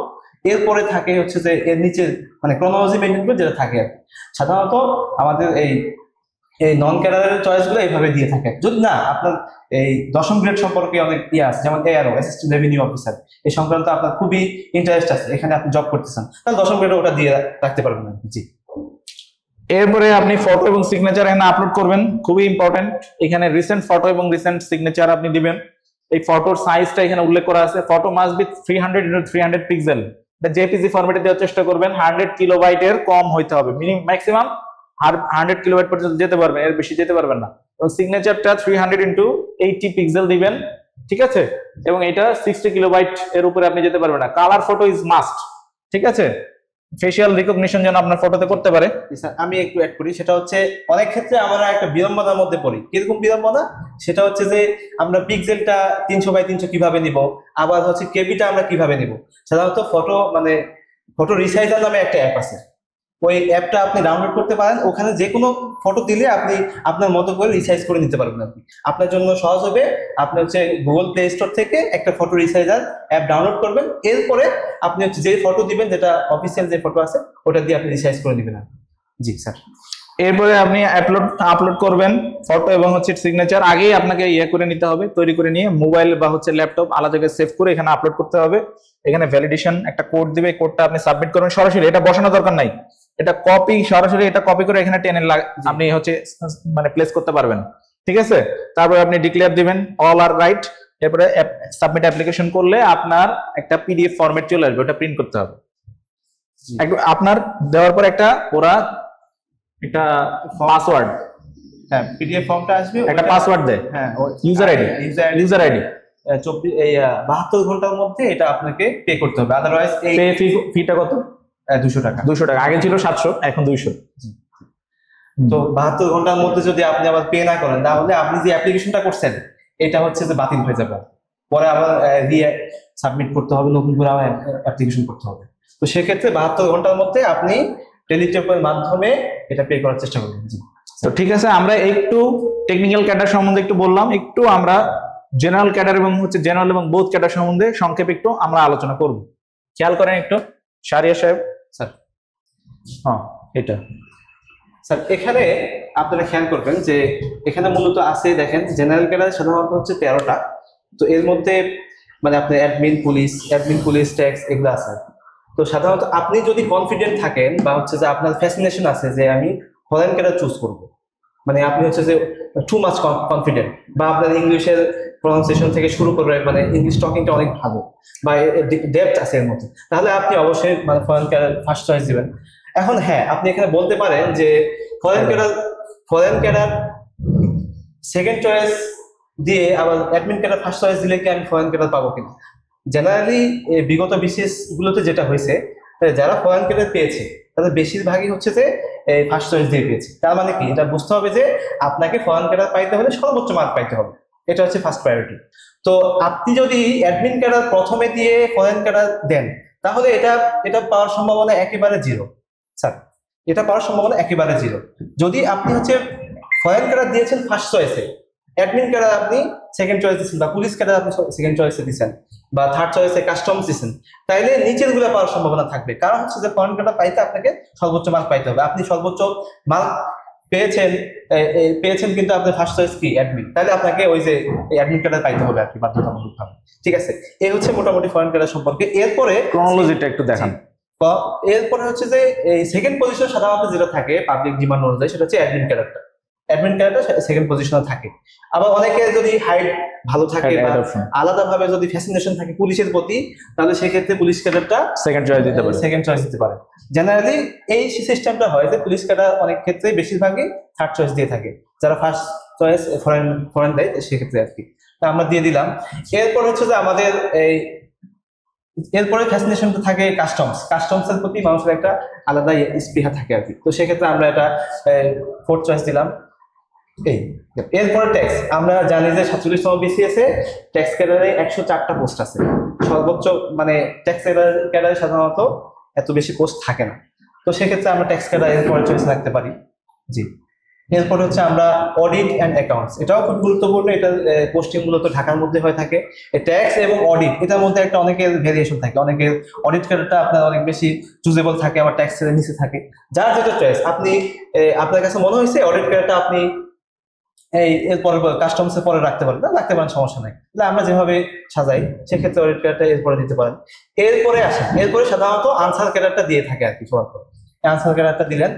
এরপরে থাকে হচ্ছে যে এর নিচে মানে ক্রোনোলজি মেনটেন করে যেটা থাকে আর কি। সাধারণত আমাদের এই এই নন ক্যাডারের চয়েস গুলো এইভাবে দিয়ে থাকে। যদি না আপনার এই 10ম গ্রেড সম্পর্কে অনেক ইয়ে আছে, যেমন এআরও অ্যাসিস্ট্যান্ট রেভিনিউ অফিসার, এই সংক্রান্ত আপনার খুবই ইন্টারেস্ট আছে, এখানে আপনি জব করতেছেন, তাহলে 10ম গ্রেডে ওটা দিয়ে রাখতে পারবেন না। জি। এরপরে আপনি ফটো এবং সিগনেচার এখানে আপলোড করবেন, খুবই ইম্পর্টেন্ট। এখানে রিসেন্ট ফটো এবং রিসেন্ট সিগনেচার আপনি দিবেন। এই ফটোর সাইজটা এখানে উল্লেখ করা আছে, photo must be 300x300 pixel. এটা জেপিজি ফরম্যাটে দেওয়ার চেষ্টা করবেন, 100 কিলোবাইটের কম হইতে হবে, ম্যাক্সিমাম 100 কিলোবাইট পর্যন্ত যেতে পারবেন, এর বেশি যেতে পারবেন না। এবং সিগনেচারটা 300x80 পিক্সেল দিবেন, ঠিক আছে? এবং এটা 60 কিলোবাইট এর উপরে আপনি যেতে পারবেন না। কালার ফটো ইজ মাস্ট, ঠিক আছে? ফেশিয়াল রিকগনিশন যেন আপনার ফটোতে করতে পারে। স্যার আমি একটু অ্যাড করি, সেটা হচ্ছে অনেক ক্ষেত্রে আমরা একটা বিড়ম্বনার মধ্যে পড়ি। কিরকম বিড়ম্বনা? সেটা হচ্ছে যে আমরা পিক্সেলটা 300x300 কিভাবে নিব, আবার হচ্ছে কেবিটা আমরা কিভাবে নিব। সাধারণত ফটো রিসাইজার নামে একটা অ্যাপ আছে, ওই অ্যাপটা আপনি ডাউনলোড করতে পারেন। ওখানে যে কোনো ফটো দিলে আপনি আপনার মতো করে রিসাইজ করে নিতে পারবেন। আপনি আপনার জন্য সহজ হবে, আপনি হচ্ছে গুগল প্লে স্টোর থেকে একটা ফটো রিসাইজার অ্যাপ ডাউনলোড করবেন, এরপরে আপনি হচ্ছে যে ফটো দিবেন, যেটা অফিসিয়াল যে ফটো আছে ওটা দিয়ে আপনি রিসাইজ করে নেবেন। জি স্যার। এরপরে আপনি আপলোড করবেন ফটো এবং হচ্ছে সিগনেচার। আগেই আপনাকে ইয়ে করে নিতে হবে, তৈরি করে নিয়ে মোবাইল বা হচ্ছে ল্যাপটপ আলাদা জায়গায় সেভ করে এখানে আপলোড করতে হবে। এখানে ভ্যালিডেশন একটা কোড দিবে, কোডটা আপনি সাবমিট করবেন সরাসরি, এটা বসানো দরকার নাই, এটা সরাসরি এটা কপি করে এখানে টেনে আপনি হচ্ছে মানে প্লেস করতে পারবেন, ঠিক আছে? তারপরে আপনি ডিক্লেয়ার দিবেন অল আর রাইট। এরপরে সাবমিট অ্যাপ্লিকেশন করলে আপনার একটা পিডিএফ ফরম্যাট চলে আসবে, ওটা প্রিন্ট করতে হবে। আপনার দেওয়ার পর একটা ওরা একটা পাসওয়ার্ড, হ্যাঁ পিডিএফ ফর্মটা আসবে, একটা পাসওয়ার্ড দেয়, হ্যাঁ ইউজার আইডি। 72 ঘন্টার মধ্যে এটা আপনাকে পে করতে হবে, আদারওয়াইজ এই ফিটা কত? 200 টাকা। 200 টাকা, আগে ছিল 700, এখন 200। তো 72 ঘন্টার মধ্যে যদি আপনি আবার পে না করেন, তাহলে আপনি যে অ্যাপ্লিকেশনটা করছেন এটা হচ্ছে যে বাতিল হয়ে যাবে, পরে আবার দিয়ে সাবমিট করতে হবে, নতুন করে আবার অ্যাপ্লিকেশন করতে হবে। তো সেক্ষেত্রে 72 ঘন্টার মধ্যে আপনি টেলিটকের মাধ্যমে এটা পে করার চেষ্টা করবেন। জি। তো ঠিক আছে, আমরা একটু টেকনিক্যাল ক্যাডার সম্বন্ধে একটু বললাম, একটু আমরা জেনারেল ক্যাডার এবং হচ্ছে জেনারেল এবং বোথ ক্যাডার সম্বন্ধে সংক্ষেপে একটু আমরা আলোচনা করব। খেয়াল করেন একটু শাহরিয়ার সাহেব। স্যার হ্যাঁ এটা স্যার এখানে আপনারা খেয়াল করবেন যে এখানে মূলত আছে, দেখেন জেনারেল ক্যাডার সাধারণত হচ্ছে 13টা। তো এর মধ্যে মানে আপনার অ্যাডমিন পুলিশ ট্যাক্স এগুলো আছে। তো সাধারণত আপনি যদি কনফিডেন্ট থাকেন বা হচ্ছে যে আপনার ফ্যাসিনেশন আছে যে আমি ফরেন ক্যাডার চুজ করব, মানে আপনি হচ্ছে যে টু মাচ কনফিডেন্ট, বা আপনার ইংলিশের প্রনাউন্সিয়েশন থেকে শুরু করে মানে ইংলিশ টকিংটা অনেক ভালো বা ডেপথ আছে এর মধ্যে, তাহলে আপনি অবশ্যই মানে ফরেন ক্যাডার ফার্স্ট চয়েস দিবেন। এখন হ্যাঁ আপনি এখানে বলতে পারেন যে ফরেন ক্যাডার সেকেন্ড চয়েস দিয়ে আবার অ্যাডমিন ক্যাডার ফার্স্ট চয়েস দিলে কি আমি ফরেন ক্যাডার পাবো কিনা। জেনারেলি বিগত বিসিএস গুলোতে যেটা হয়েছে, যারা ফরেন ক্যাডার পেয়েছে তাদের বেশিরভাগই হচ্ছে যে ফার্স্ট চয়েস দিয়ে পেয়েছে। তার মানে কি, এটা বুঝতে হবে যে আপনাকে ফরেন ক্যাডার পাইতে হলে সর্বোচ্চ মার্ক পাইতে হবে, এটা হচ্ছে ফার্স্ট প্রায়োরিটি। তো আপনি যদি অ্যাডমিন ক্যাডার প্রথমে দিয়ে ফরেন ক্যাডার দেন, তাহলে এটা পাওয়ার সম্ভাবনা একেবারে জিরো। স্যার এটা পাওয়ার সম্ভাবনা একেবারে জিরো। যদি আপনি হচ্ছে ফরেন ক্যাডার দিয়েছেন ফার্স্ট চয়েসে, অ্যাডমিন ক্যাডার আপনি সেকেন্ড চয়েস দিচ্ছেন, বা পুলিশ ক্যাডার আপনি সেকেন্ড চয়েসে দিচ্ছেন, বা থার্ড চয়েসে কাস্টমস দিচ্ছেন, তাইলে নিচের গুলো পাওয়ার সম্ভাবনা থাকবে। কারণ হচ্ছে যে ফরেন ক্যাডার পাইতে আপনাকে সর্বোচ্চ মার্ক পাইতে হবে। আপনি সর্বোচ্চ মার্ক পেয়েছেন কিন্তু আপনার ফার্স্ট চয়েস কি অ্যাডমিন, তাহলে আপনাকে ওই যে অ্যাডমিন ক্যাডার পাইতে হবে আর কি, বাধ্যতামূলকভাবে। ঠিক আছে, এই হচ্ছে মোটামুটি ফরেন ক্যাডার সম্পর্কে। এরপরে ক্রোনোলজিটা একটু দেখান। এরপরে হচ্ছে যে এই সেকেন্ড পজিশন সাধারণত যেটা থাকে পাবলিক ডিমান্ড অনুযায়ী, সেটা হচ্ছে অ্যাডমিন ক্যাডারটা। অ্যাডমিন ক্যাডারটা সেকেন্ড পজিশনে থাকে। আবার অনেকে যদি হাইট ভালো থাকে বা আলাদাভাবে যদি ফ্যাসিনেশন থাকে পুলিশের প্রতি, তাহলে সেক্ষেত্রে পুলিশ ক্যাডারটা সেকেন্ড চয়েস দিতে পারে। জেনারেলি এই সিস্টেমটা হয় যে পুলিশ ক্যাডার অনেক ক্ষেত্রে বেশিরভাগই থার্ড চয়েস দিয়ে থাকে, যারা ফার্স্ট চয়েস ফরেন দেয় সেক্ষেত্রে আর কি। তা আমরা দিয়ে দিলাম। এরপর হচ্ছে যে আমাদের এই এরপরে ফ্যাসিনেশনটা থাকে কাস্টমসের প্রতি মানুষের একটা আলাদা স্পৃহা থাকে আর কি। তো সেক্ষেত্রে আমরা এটা 4th চয়েস দিলাম। এই এরপরে ট্যাক্স, আমরা জানি যে 47তম বিসিএস এ ট্যাক্স ক্যাডারে 104টা পোস্ট আছে সর্বোচ্চ, মানে ট্যাক্স ক্যাডারে সাধারণত এত বেশি পোস্ট থাকে না। তো সেক্ষেত্রে আমরা ট্যাক্স ক্যাডার এরপরে চয়েস রাখতে পারি। জি, এরপর হচ্ছে আমরা অডিট অ্যান্ড অ্যাকাউন্টস, এটাও খুব গুরুত্বপূর্ণ। এটা পোস্টিং মূলত ঢাকার মধ্যে হয়ে থাকে। ট্যাক্স এবং অডিট এটার মধ্যে একটা অনেকের ভেরিয়েশন থাকে, অনেকের অডিট ক্যাডারটা আপনার অনেক বেশি চুজেবল থাকে, আবার ট্যাক্সের নিচে থাকে। যার যেটা চয়েস, আপনি আপনার কাছে মনে হয়েছে অডিট ক্যাডারটা আপনি এরপরে কাস্টমসের পরে রাখতে পারেন, সমস্যা নাই। তাহলে আমরা যেভাবে সাজাই সেক্ষেত্রে অডিট ক্যাডারটা এরপরে দিতে পারেন। এরপরে আসেন, এরপরে সাধারণত আনসার ক্যাডারটা দিয়ে থাকে আর কি সবার পর। আনসার ক্যাডারটা দিলেন।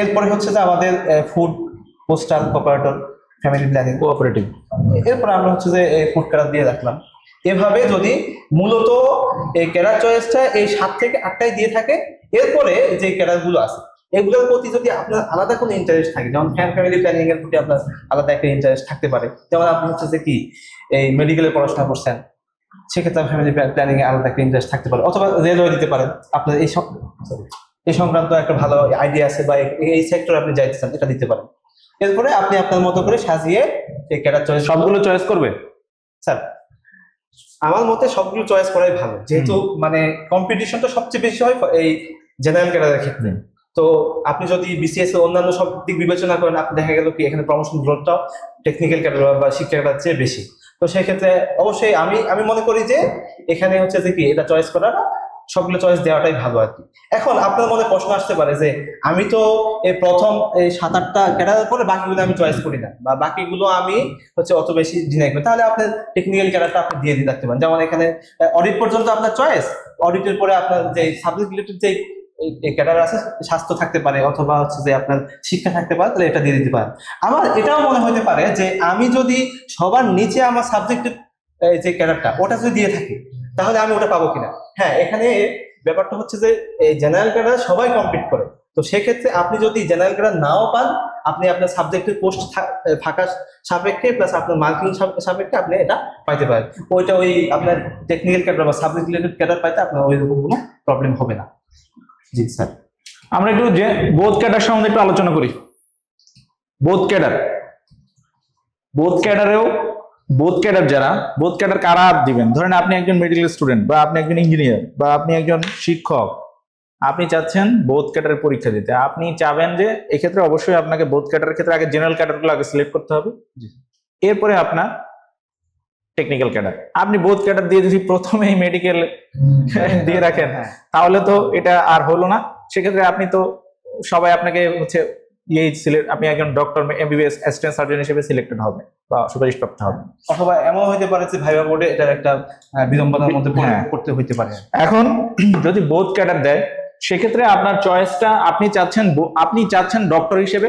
এরপরে হচ্ছে যে আমাদের food, postal, cooperator, family planning, cooperative. এরপরে আমরা হচ্ছে যে ফুড ক্যাডার দিয়ে রাখলাম। এভাবে যদি মূলত এই ক্যাডার চয়েসটা এই 7 থেকে 8টাই দিয়ে থাকে, এরপরে যে ক্যাডার গুলো আছে এগুলোর প্রতি যদি আপনার আলাদা কোনো ইন্টারেস্ট থাকে, যেমন ফ্যামিলি প্ল্যানিং এর প্রতি আপনার আলাদা একটা ইন্টারেস্ট থাকতে পারে, যেমন আপনি হচ্ছে যে কি এই মেডিকেলে পড়াশোনা করছেন, সেক্ষেত্রে ফ্যামিলি প্ল্যানিং এ আলাদা একটা ইন্টারেস্ট থাকতে পারে, অথবা রেলওয়ে দিতে পারেন, আপনার এই সংক্রান্ত একটা ভালো আইডিয়া আছে বা এই সেক্টরে আপনি যাইতে চান, এটা দিতে পারেন। এরপরে আপনি আপনার মতো করে সাজিয়ে এই ক্যাডার চয়েস, সবগুলো চয়েস করবে স্যার? আমার মতে সবগুলো চয়েস করাই ভালো, যেহেতু মানে কম্পিটিশনটা সবচেয়ে বেশি হয় এই জেনারেল ক্যাডারের ক্ষেত্রে। তো আপনি যদি বিসিএস এর অন্যান্য সব দিক বিবেচনা করেন, আপনি দেখা গেল কি এখানে প্রমোশন গ্রোথটা টেকনিক্যাল ক্যাডার বা শিক্ষা ক্যাডার চেয়ে বেশি। তো সেক্ষেত্রে অবশ্যই আমি মনে করি যে এখানে হচ্ছে যে কি এটা চয়েস করা, সবগুলো চয়েস দেওয়াটাই ভালো আর কি। এখন আপনার মনে প্রশ্ন আসতে পারে যে আমি তো এই প্রথম এই 7-8টা ক্যাডারের পরে বাকিগুলো আমি চয়েস করি না, বা বাকিগুলো আমি হচ্ছে অত বেশি ডিনাই করি, তাহলে আপনার টেকনিক্যাল ক্যাডারটা আপনি দিয়ে রাখতে পারেন। যেমন এখানে অডিট পর্যন্ত আপনার চয়েস, অডিটের পরে আপনার যে সাবজেক্ট রিলেটেড যে ক্যাডার আছে, স্বাস্থ্য থাকতে পারে অথবা হচ্ছে যে আপনার শিক্ষা থাকতে পারে, তাহলে এটা দিয়ে দিতে পারেন। আমার এটাও মনে হতে পারে যে আমি যদি সবার নিচে আমার সাবজেক্টের যে ক্যাডারটা ওটা যদি দিয়ে থাকি, তাহলে আমি ওটা পাবো কিনা। হ্যাঁ, এখানে ব্যাপারটা হচ্ছে যে এই জেনারেল ক্যাডার সবাই কমপ্লিট করে। তো সেক্ষেত্রে আপনি যদি জেনারেল ক্যাডার নাও পান, আপনি আপনার সাবজেক্টের পোস্ট ফাঁকা সাপেক্ষে প্লাস আপনার মার্কিং সাপেক্ষে আপনি এটা পাইতে পারেন। ওইটা ওই আপনার টেকনিক্যাল ক্যাডার বা সাবজেক্ট রিলেটেড ক্যাডার পাইতে আপনার ওই রকম কোনো প্রবলেম হবে না। জি স্যার, আমরা একটু যে বোধ ক্যাডার সম্বন্ধে একটু আলোচনা করি। বোধ ক্যাডার যারা, বোধ ক্যাডার কারা দিবেন? ধরেন আপনি একজন মেডিকেল স্টুডেন্ট, বা আপনি একজন ইঞ্জিনিয়ার, বা আপনি একজন শিক্ষক, আপনি চাচ্ছেন বোধ ক্যাডারের পরীক্ষা দিতে। আপনি চাবেন যে এক্ষেত্রে অবশ্যই আপনাকে বোধ ক্যাডারের ক্ষেত্রে আগে জেনারেল ক্যাডারগুলো আগে সিলেক্ট করতে হবে, এরপরে আপনার টেকনিক্যাল ক্যাডার। আপনি বোধ ক্যাডার দিয়ে যদি প্রথমেই মেডিকেল দিয়ে রাখেন, তাহলে তো এটা আর হলো না। সেক্ষেত্রে আপনি তো সবাই আপনাকে হচ্ছে আপনি একজন ডক্টর, এমবিবিএস অ্যাসিস্ট্যান্ট সার্জন হিসেবে সিলেক্টেড হবে বা সুপারিশ প্রাপ্ত হবে। অথবা এমন হইতে পারে যে ভাইবা বোর্ডে এটার একটা বিড়ম্বনার মধ্যে পড়তে হইতে পারে। এখন যদি বোধ ক্যাডার দেয়, সেক্ষেত্রে আপনার চয়েসটা আপনি চাচ্ছেন ডক্টর হিসেবে,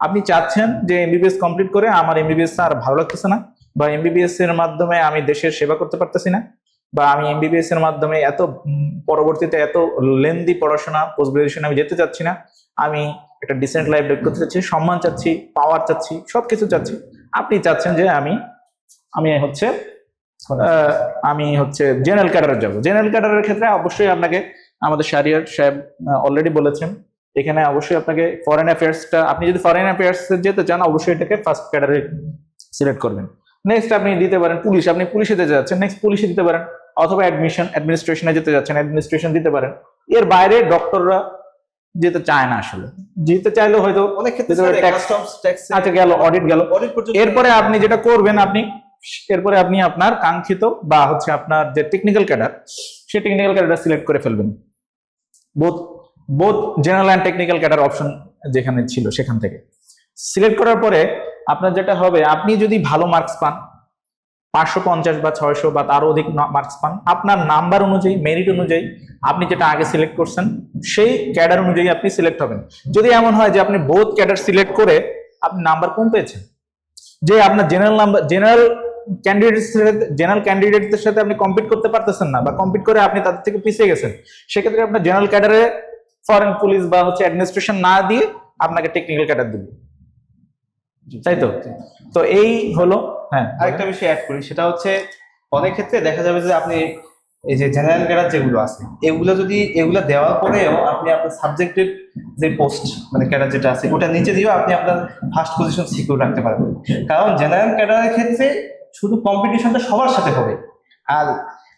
আপনি চাচ্ছেন যে এমবিবিএস কমপ্লিট করে আমার এমবিবিএস আর ভালো লাগতেছে না, বা এমবিবিএস এর মাধ্যমে আমি দেশের সেবা করতে পারতেছি না, বা আমি এমবিবিএস এর মাধ্যমে এত পরবর্তীতে এত লেন্দি পড়াশোনা পোস্ট গ্রাজুয়েশন আমি যেতে চাচ্ছি না, আমি একটা ডিসেন্ট লাইফ লিড করতে চাচ্ছি, সম্মান চাচ্ছি, পাওয়ার চাচ্ছি, সবকিছু চাচ্ছি। আপনি চাচ্ছেন যে আমি হচ্ছে জেনারেল ক্যাডারে যাব। জেনারেল ক্যাডারের ক্ষেত্রে অবশ্যই আপনাকে আমাদের শাহরিয়ার সাহেব অলরেডি বলেছেন, এখানে অবশ্যই আপনাকে ফরেন অ্যাফেয়ার্সটা, আপনি যদি ফরেন অ্যাফেয়ার্স যেতে চান অবশ্যই এটাকে ফার্স্ট ক্যাডারে সিলেক্ট করবেন। নেক্সট আপনি দিতে পারেন পুলিশ, আপনি পুলিশে যেতে যাচ্ছেন, নেক্সট পুলিশে দিতে পারেন, অথবা অ্যাডমিনিস্ট্রেশনে যেতে যাচ্ছেন, অ্যাডমিনিস্ট্রেশন দিতে পারেন। এর বাইরে ডক্টররা যেতে চায় না, আসলে যেতে চাইলেও হয়তো অনেক ক্ষেত্রে আচ্ছা গেল, অডিট গেল। এরপরে আপনি যেটা করবেন, এরপরে আপনি আপনার কাঙ্ক্ষিত বা হচ্ছে আপনার যে টেকনিক্যাল ক্যাডার, সেই টেকনিক্যাল ক্যাডার সিলেক্ট করে ফেলবেন। Both general and technical cadre option যেখানে ছিল সেখান থেকে সিলেক্ট করার পরে আপনার যেটা হবে, আপনি যদি ভালো মার্কস পান, 550 বা 600 বা তারও অধিক মার্কস পান, আপনার নাম্বার অনুযায়ী, মেরিট অনুযায়ী আপনি যেটা আগে সিলেক্ট করছেন সেই ক্যাডার অনুযায়ী আপনি সিলেক্ট হবেন। যদি এমন হয় যে আপনি বোথ ক্যাডার সিলেক্ট করে আপনি নাম্বার কম পেয়েছেন, যে আপনার জেনারেল ক্যান্ডিডেটদের সাথে আপনি কম্পিট করতে পারতেছেন না, বা কম্পিট করে আপনি তাদের থেকে পিছিয়ে গেছেন, সেক্ষেত্রে আপনার জেনারেল ক্যাডারে ফরেন পুলিশ বা হচ্ছে অ্যাডমিনিস্ট্রেশন না দিয়ে আপনাকে টেকনিক্যাল ক্যাডার দিবে, তাই তো? তো এই হলো। হ্যাঁ, আরেকটা বিষয় অ্যাড করি, সেটা হচ্ছে অনেক ক্ষেত্রে দেখা যাবে যে আপনি এই যে জেনারেল ক্যাডার যেগুলো আছে এগুলো দেওয়ার পরেও আপনি আপনার সাবজেক্টের যে পোস্ট মানে ক্যাডার যেটা আছে ওটা নিচে দিয়েও আপনি আপনার ফার্স্ট পজিশন সিকিউর রাখতে পারবেন। কারণ জেনারেল ক্যাডারের ক্ষেত্রে শুধু কম্পিটিশনটা সবার সাথে হবে, আর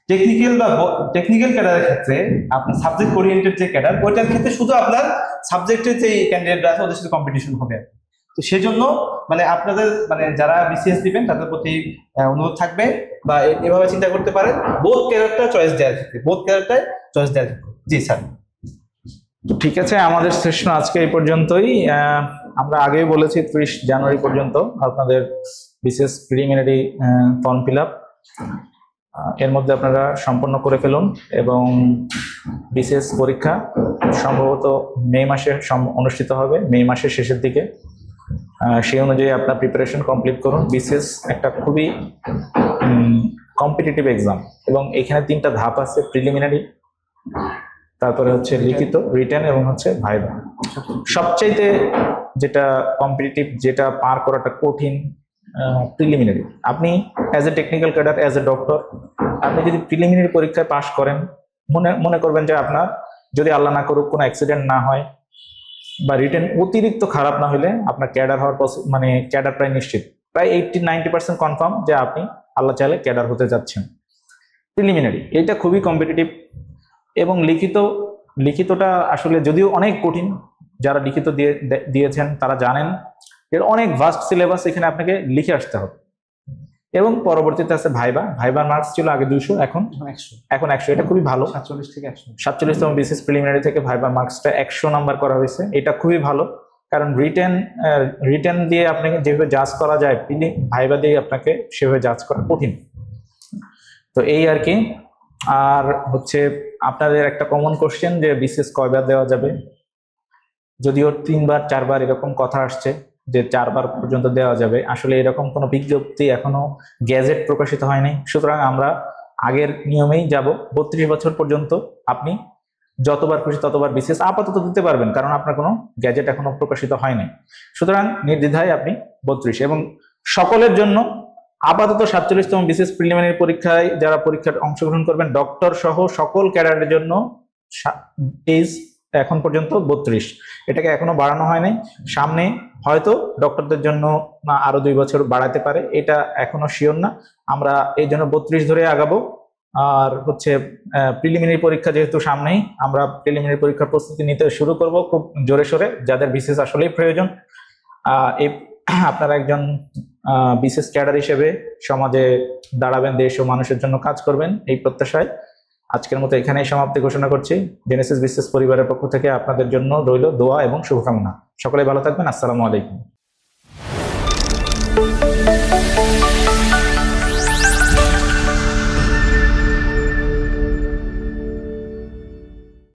টেকনিক্যাল ক্যাডারের ক্ষেত্রে আপনার সাবজেক্ট ওরিয়েন্টেড যে ক্যাডার ওইটার ক্ষেত্রে শুধু আপনার সাবজেক্টের যে ক্যান্ডিডেটরা আছে ওদের সাথে কম্পিটিশন হবে। তো সেজন্য মানে আপনাদের মানে যারা বিসিএস দিবেন তাদের প্রতি অনুরোধ থাকবে বা এভাবে চিন্তা করতে পারেন বোথ ক্যাডারটা চয়েস দেওয়ার ক্ষেত্রে, জি স্যার। তো ঠিক আছে, আমাদের সেশন আজকে এই পর্যন্তই। আমরা আগেই বলেছি 30 জানুয়ারি পর্যন্ত আপনাদের বিশেষ প্রিলিমিনারি ফর্ম ফিল আপ, এর মধ্যে আপনারা সম্পন্ন করে ফেলুন এবং বিশেষ পরীক্ষা সম্ভবত মে মাসে অনুষ্ঠিত হবে, মে মাসের শেষের দিকে। সেই অনুযায়ী আপনার প্রিপারেশন কমপ্লিট করুন। বিশেষ একটা খুবই কম্পিটিটিভ এক্সাম এবং এখানে 3টা ধাপ আছে, প্রিলিমিনারি, তারপরে হচ্ছে লিখিত, রিটেন এবং হচ্ছে ভাইভা। সবচাইতে যেটা কম্পিটিটিভ, যেটা পার করাটা কঠিন, প্রিলিমিনারি। আপনি as a technical cadre, as a doctor, আপনি যদি প্রিলিমিনারি পরীক্ষায় পাশ করেন, মনে করবেন যে আপনার যদি আল্লাহ না করুক কোনো অ্যাক্সিডেন্ট না হয় বা রিটেন অতিরিক্ত খারাপ না হলে আপনার ক্যাডার হওয়ার মানে ক্যাডার প্রায় নিশ্চিত, প্রায় 80-90% কনফার্ম যে আপনি আল্লাহ চাইলে ক্যাডার হতে যাচ্ছেন। প্রিলিমিনারি এটা খুবই কম্পিটিটিভ এবং লিখিতটা আসলে যদিও অনেক কঠিন, যারা লিখিত দিয়েছেন তারা জানেন এর অনেক ভাস্ট সিলেবাস, এখানে আপনাকে লিখে আসতে হবে। এবং পরবর্তীতে আছে ভাইবার মার্কস ছিল আগে 200, এখন 100। এটা খুবই ভালো, 47 থেকে 100, 47তম বিসিএস প্রিলিমিনারি থেকে ভাইবার মার্কসটা 100 নাম্বার করা হয়েছে। এটা খুবই ভালো, কারণ রিটেন দিয়ে আপনাকে যেভাবে জাজ করা যায়, ভাইবা দিয়ে আপনাকে সেভাবে জাজ করা কঠিন। তো এই আর কি। আর হচ্ছে আপনাদের একটা কমন কোশ্চেন যে বিসিএস কয়বার দেওয়া যাবে, যদিও 3বার 4বার এরকম কথা আসছে যে 4বার পর্যন্ত দেওয়া যাবে, আসলে এরকম কোনো বিজ্ঞপ্তি এখনো গ্যাজেট প্রকাশিত হয়নি। সুতরাং আমরা আগের নিয়মেই যাব, 32 বছর পর্যন্ত আপনি যতবার খুশি ততবার বিসিএস আপাতত দিতে পারবেন, কারণ আপনার কোনো গ্যাজেট এখনো প্রকাশিত হয়নি। সুতরাং নির্দ্বিধায় আপনি 32, এবং সকলের জন্য আপাতত 47তম বিসিএস প্রিলিমিনারি পরীক্ষায় যারা পরীক্ষায় অংশগ্রহণ করবেন ডক্টর সহ সকল ক্যাডারের জন্য এজ এখন পর্যন্ত 32, এটাকে এখনো বাড়ানো হয়নি। সামনে হয়তো ডক্টরদের জন্য আরো 2 বছর বাড়াতে পারে, এটা এখনো শিওর না। আমরা এই জন্য 32 ধরে আগাবো। আর হচ্ছে প্রিলিমিনারি পরীক্ষা যেহেতু সামনেই, আমরা প্রিলিমিনারি পরীক্ষার প্রস্তুতি নিতে শুরু করব খুব জোরে সোরে, যাদের বিশেষ আসলেই প্রয়োজন। এই আপনারা একজন বিশেষ ক্যাডার হিসেবে সমাজে দাঁড়াবেন, দেশ ও মানুষের জন্য কাজ করবেন, এই প্রত্যাশায় আজকের মতো এখানেই সমাপ্তি ঘোষণা করছি। জেনেসিস বিশেষ পরিবারের পক্ষ থেকে আপনাদের জন্য রইল দোয়া এবং শুভকামনা। সকলে ভালো থাকবেন। আসসালামু আলাইকুম।